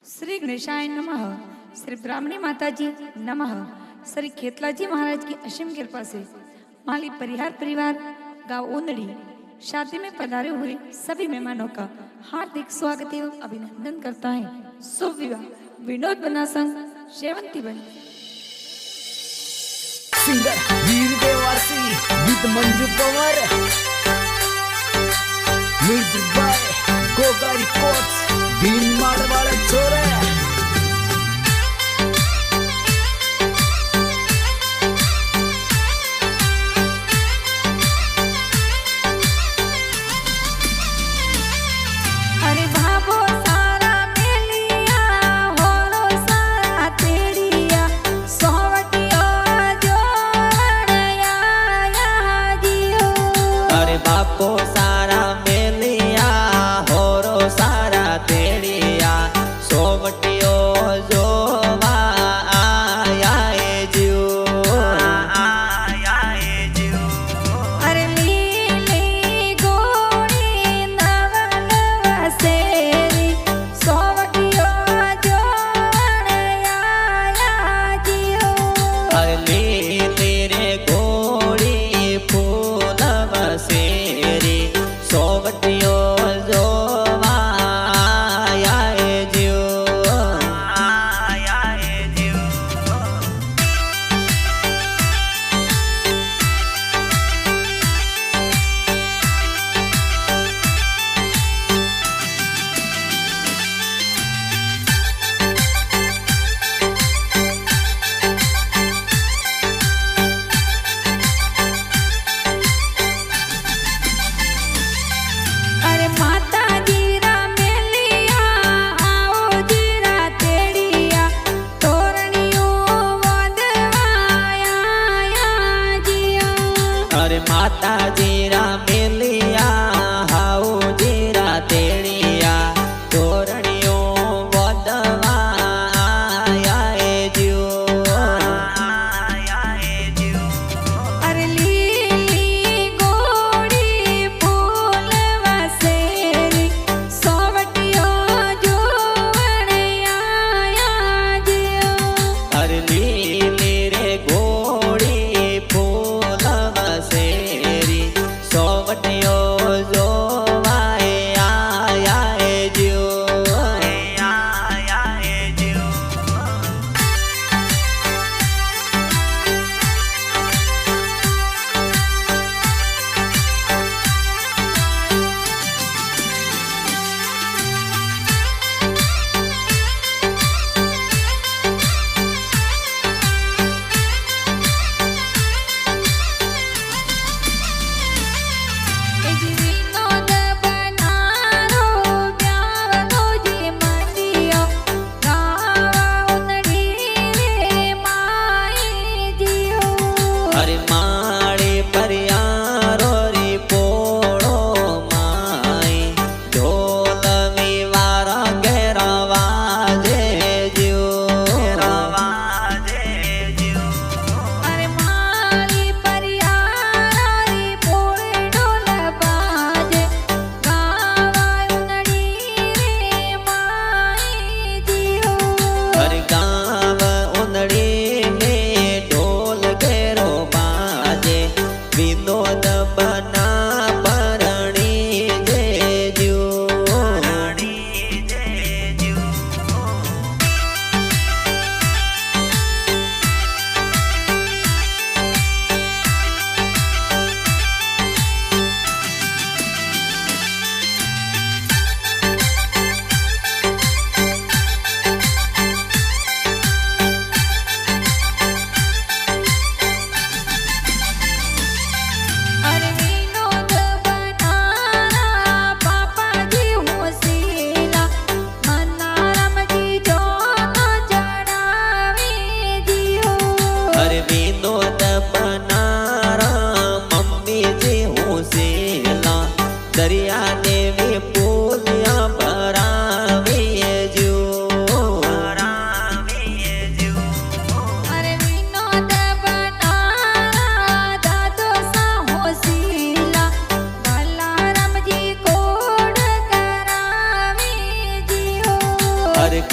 श्री गणेशाय नमः। श्री ब्राह्मणी माता जी नमः। श्री खेतला जी महाराज की असीम कृपा से माली परिहार परिवार गांव ओंदड़ी शादी में पधारे हुए सभी मेहमानों का हार्दिक स्वागत एवं अभिनंदन करता है। शुभ विवाह विनोद बना संग शेवंती बन। Singer Veer Devasi with Manju Pawar, music by Gogari Koch Bhim मारवाड़े छोरे। अरे भाभो सारा मेलिया होरो सारा तेड़िया सोवटियो जोड़या या जियो। अरे बापो सारा मेलिया होरो सारा तेड़िया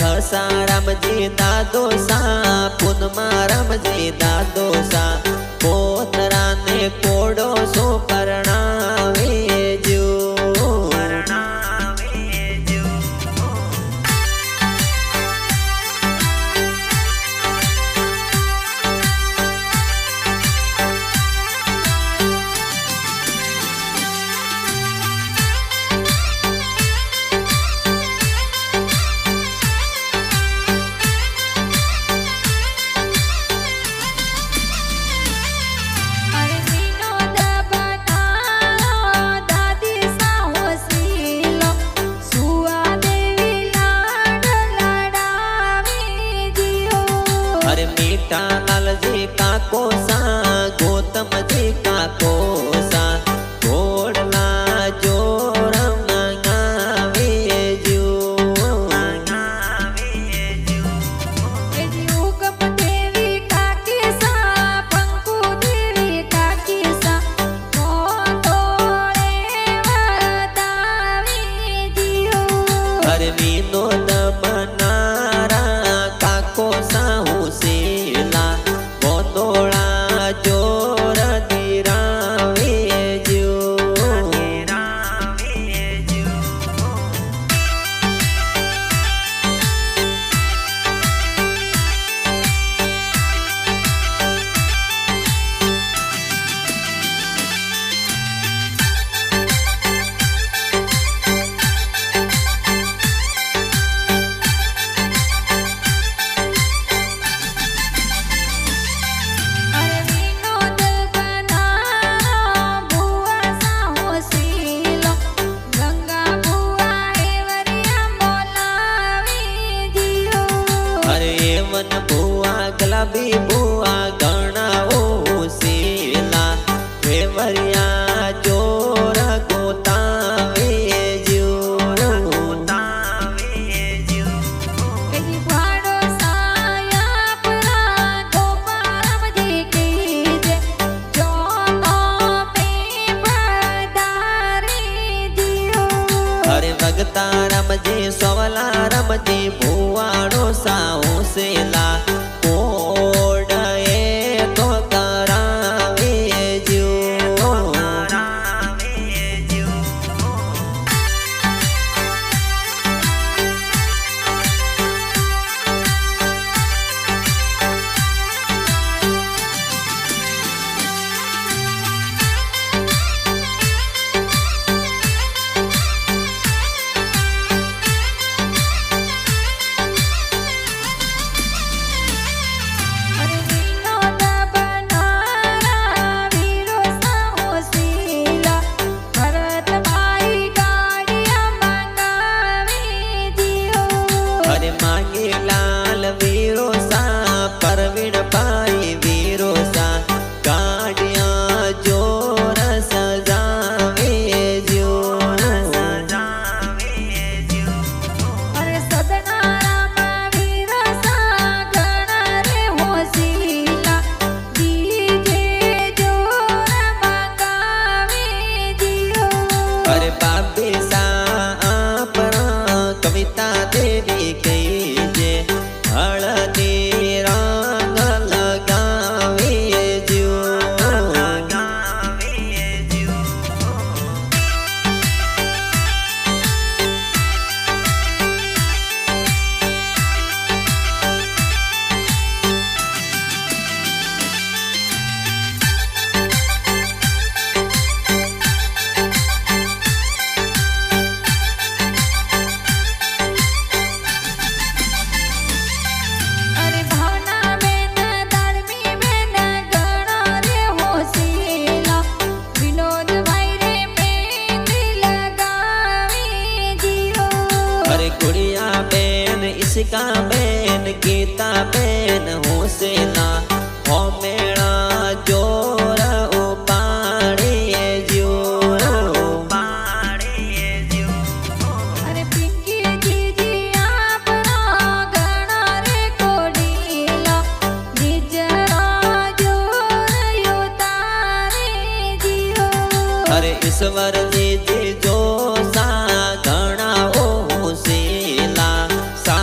खसा रामजी दादो सा पुनमा रामजी दादो सा पोतरा ने कोडो सो परणावे जो मीठा लाल जी काको सा गौतम जी काको सा घोड़ला जो रंगावे जो युगम देवी काकी सा पंकु देवी काकी सा मोतोळे वदावी जियो हर विनोद मनारा काको सा हुसेला गोंदोळा जोर दिरावे जो गुलाबी बुआ गणाओ सेला वेवरिया जोर गोतावे जो एजी भाड़ो साया परा गोपाल जी की जे जोनो पे पधारी जियो अरे भगता रमजी सवला रमजी भुवाड़ो साओ सेला शिका बेन गीता बेन हुसेना हो मेरा जोर उपाड़े जो अरे पिंकी दीदी आप गणा रे कोडीला निजरा जोर यो तारे जियो अरे ईश्वर जी जो सा गणा ओ हुसेला सा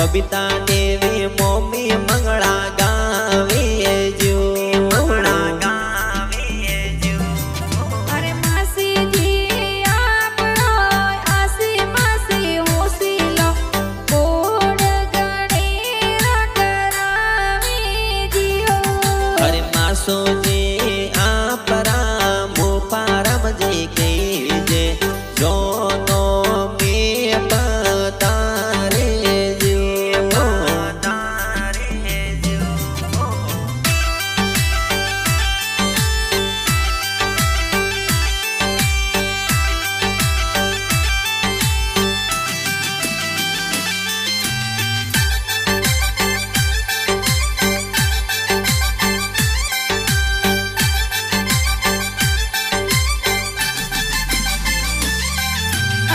બબીતા દેવી મોમી મંગળા ગાવે જો અરે માસીજી આપણો આસી માસી હોસીલો કોડ ગણી કરાવી જીઓ અરે માસોજી આપરા મુપારમ જી કે જે જોનો મે પતારે જો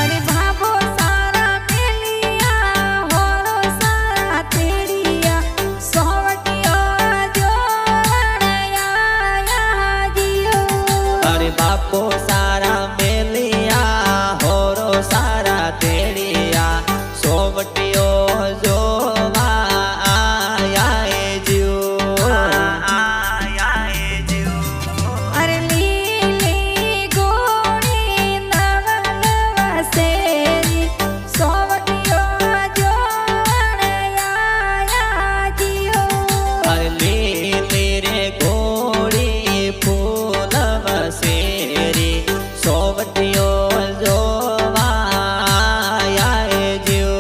અરે ભાભો સારા મેલિયા હોરો સારા તેડિયા સોવટિયો જોડયા જીઓ અરે બાપો સારા મેલિયા હોરો સારા તેડિયા સોવટીઓ જોવા આયા એ જો અરે લીલી ગોળી નવલવા શેરી સોવટિયો જોડયા જીઓ અરે લીલી રે ઘોડી ફૂલ વસેરી સોવટીઓ જોવા આયા એ જો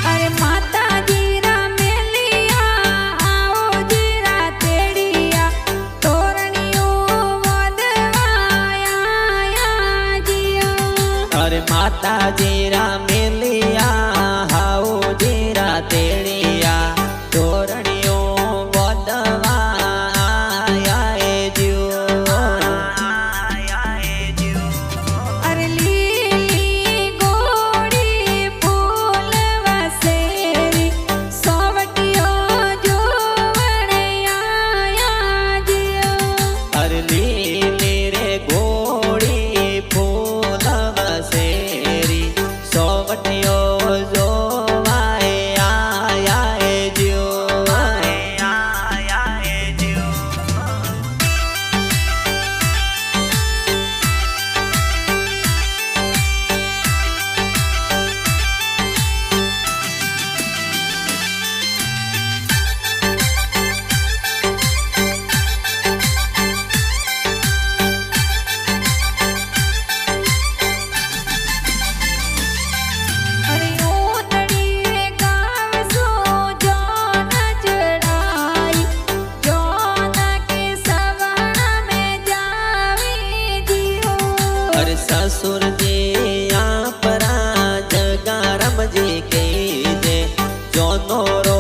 અરે માતાજી રા મેલિયા આવો જીરા તેડિયા તોરણીઓ વધવાયા જીઓ અરે માતાજી રા મેલિયા હાઉ જીરા તેડિયા તોરણીઓ વધવા આયા એ જો અરે લીલી ગોળી ફૂલ વસેરી સોવટિયો જોડયા જીઓ અરે લીલી રે ઘોડી ફૂલ વસેરી સોવટીઓ જોવાય આયા એ જો અરે ઓતડી ગાવસો જોન ચડાઈ જોન કે સવણ મે જાવી જીઓ અરે સસુર જી આપરા જગારમ જી કે જે જોનો રો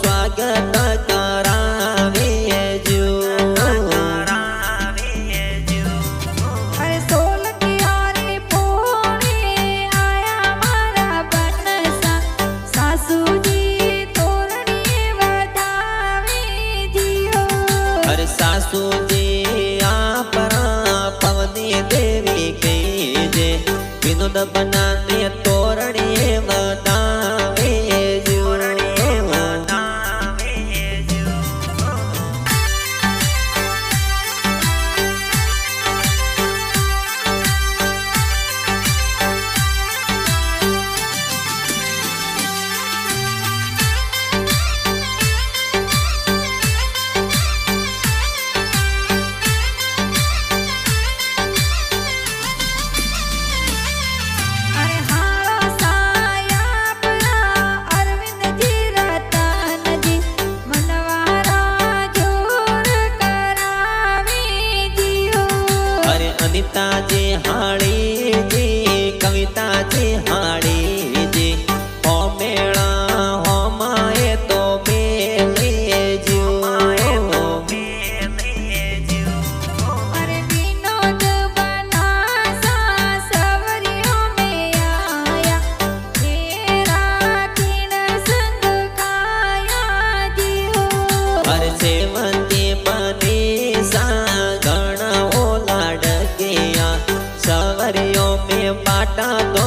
સ્વાગત કરાવે જો અરે સોલકી હારી પોણી આયા મારા બનસા સાસુજી તોરણી વધાવી જીઓ અરે સાસુજી આપરા પવની દેવી કે જે વિનોદ બનાને તોરણીએ બનાવે જો અરે હારો સાયા પલા અરવિંદજી રતનજી મનવારા જોર કરાવી જીઓ અરે અનિતાજી હાળીજી કવિતાજી હાળીજી હો મેળા હો માએ તો મેલે જો माता तो